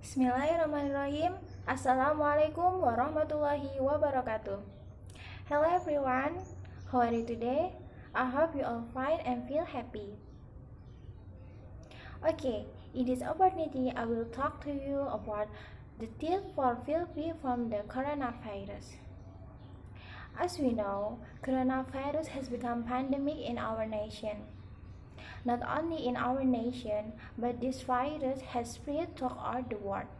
Bismillahirrahmanirrahim. Assalamualaikum warahmatullahi wabarakatuh. Hello everyone, how are you today? I hope you all fine and feel happy. Okay, in this opportunity I will talk to you about the tips for feel free from the coronavirus. As we know, coronavirus has become pandemic in our nation. Not only in our nation, but this virus has spread throughout the world.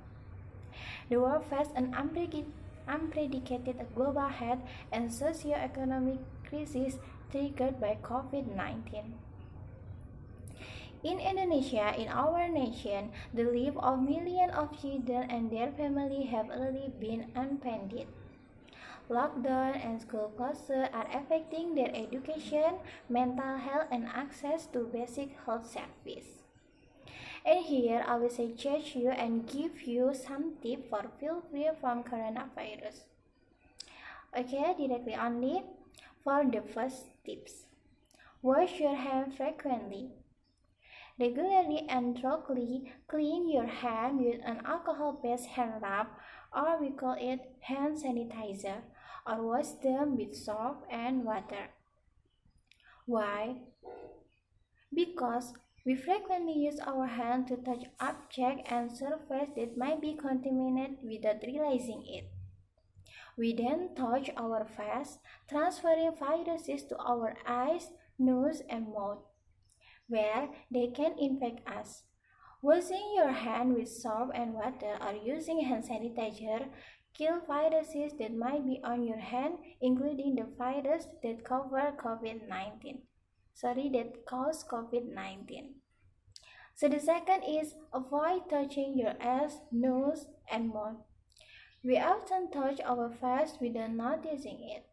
The world faced an unprecedented global health and socio-economic crisis triggered by COVID-19. In Indonesia, in our nation, the lives of millions of children and their families have already been upended. Lockdown and school closures are affecting their education, mental health, and access to basic health services. And here I will suggest you and give you some tips for feel free from coronavirus. Okay, directly only for the first tips. Wash your hands frequently. Regularly and thoroughly clean your hand with an alcohol-based hand rub, or we call it hand sanitizer, or wash them with soap and water. Why? Because we frequently use our hand to touch objects and surfaces that might be contaminated without realizing it. We then touch our face, transferring viruses to our eyes, nose, and mouth, where they can infect us. Washing your hand with soap and water or using hand sanitizer kill viruses that might be on your hand, including the virus that cause COVID-19. So the second is avoid touching your eyes, nose, and mouth. We often touch our face without noticing it.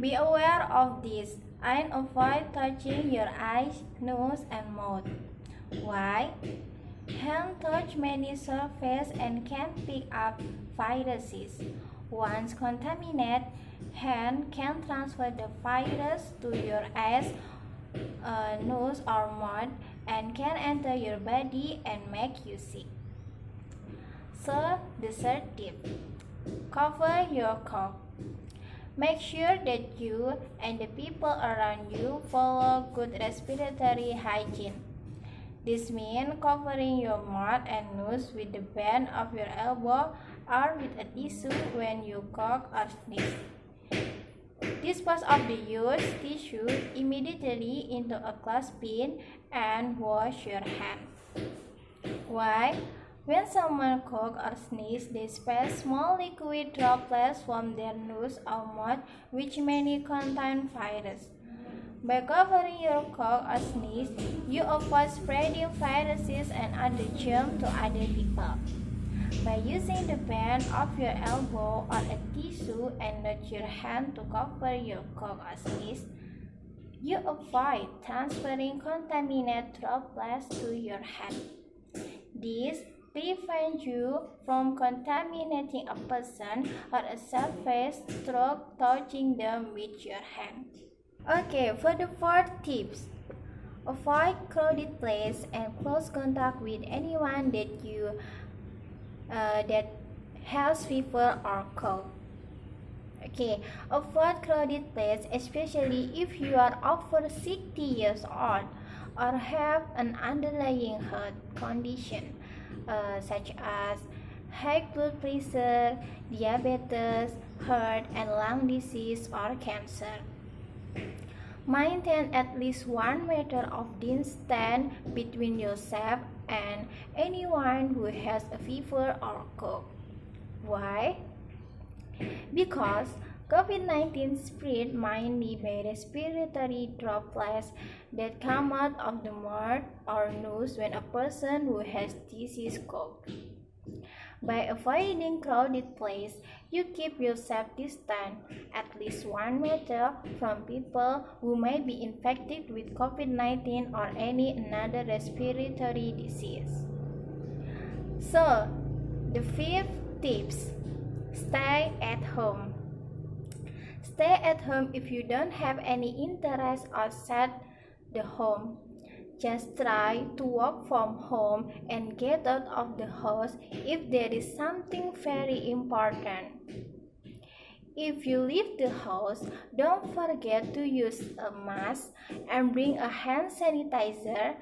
Be aware of this and avoid touching your eyes, nose, and mouth. Why? Hand touch many surfaces and can pick up viruses. Once contaminated, hand can transfer the virus to your eyes, nose, or mouth and can enter your body and make you sick. So, the third tip: cover your cough. Make sure that you and the people around you follow good respiratory hygiene. This means covering your mouth and nose with the bend of your elbow or with a tissue when you cough or sneeze. Dispose of the used tissue immediately into a cloth bin and wash your hands. Why? When someone coughs or sneezes, they spill small liquid droplets from their nose or mouth, which may contain virus. By covering your cough or sneeze, you avoid spreading viruses and other germs to other people. By using the bend of your elbow or a tissue and not your hand to cover your cough or sneeze, you avoid transferring contaminated droplets to your hand. This prevents you from contaminating a person or a surface through touching them with your hand. Okay, for the fourth tips, avoid crowded places and close contact with anyone that has fever or cold. Okay, avoid crowded places, especially if you are over 60 years old or have an underlying health condition such as high blood pressure, diabetes, heart and lung disease, or cancer. Maintain at least 1 meter of distance between yourself and anyone who has a fever or cough. Why? Because COVID-19 spread mainly by respiratory droplets that come out of the mouth or nose when a person who has disease coughs. By avoiding crowded places, you keep yourself distant at least 1 meter from people who may be infected with COVID-19 or any another respiratory disease. So, the fifth tips: stay at home. Stay at home if you don't have any interest outside the home. Just try to work from home and get out of the house if there is something very important. If you leave the house, don't forget to use a mask and bring a hand sanitizer,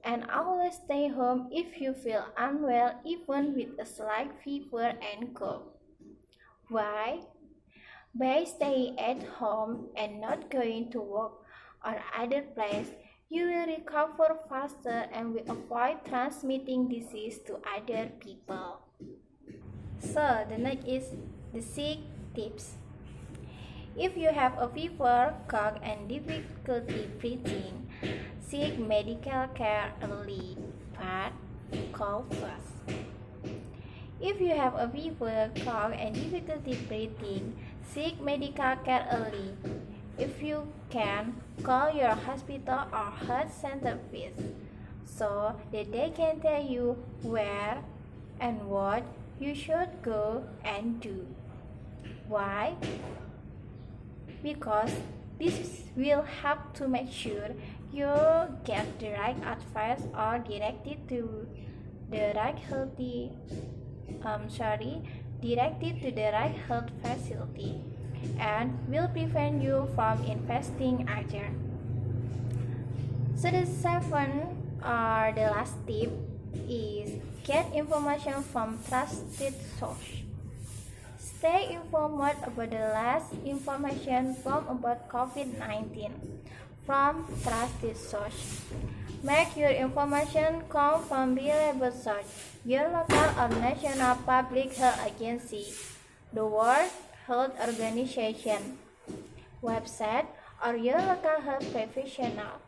and always stay home if you feel unwell, even with a slight fever and cough. Why? By staying at home and not going to work or other place, you will recover faster and will avoid transmitting disease to other people. So the next is the sick tips. If you have a fever, cough, and difficulty breathing, seek medical care early, but call first. If you have a fever, cough, and difficulty breathing, seek medical care early. If you can, call your hospital or health center first, so that they can tell you where and what you should go and do. Why? Because this will help to make sure you get the right advice or directed to the right directed to the right health facility, and will prevent you from investing either. So the seventh or the last tip is get information from trusted source. Stay informed about the last information from about COVID-19 from trusted source. Make your information come from reliable source, your local or national public health agency, the World Health Organization website, or your local health professional.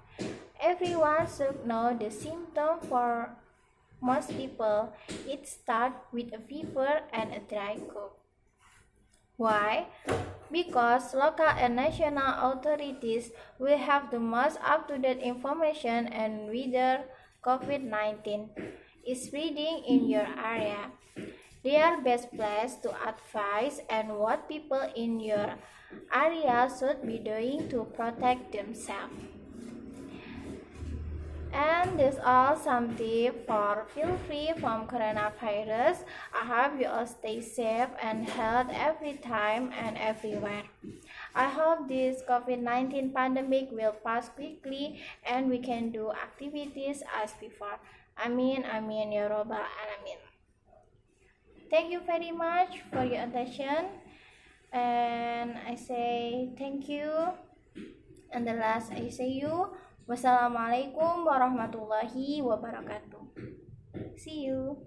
Everyone should know the symptoms. For most people, it starts with a fever and a dry cough. Why? Because local and national authorities will have the most up-to-date information and whether COVID-19 is spreading in your area. They are best placed to advise and what people in your area should be doing to protect themselves. And that's all some tips for feel free from coronavirus. I hope you all stay safe and healthy every time and everywhere. I hope this COVID-19 pandemic will pass quickly and we can do activities as before. Amin, amin, ya robbal alamin. Thank you very much for your attention. And I say thank you. And the last I say you. Wassalamualaikum warahmatullahi wabarakatuh. See you.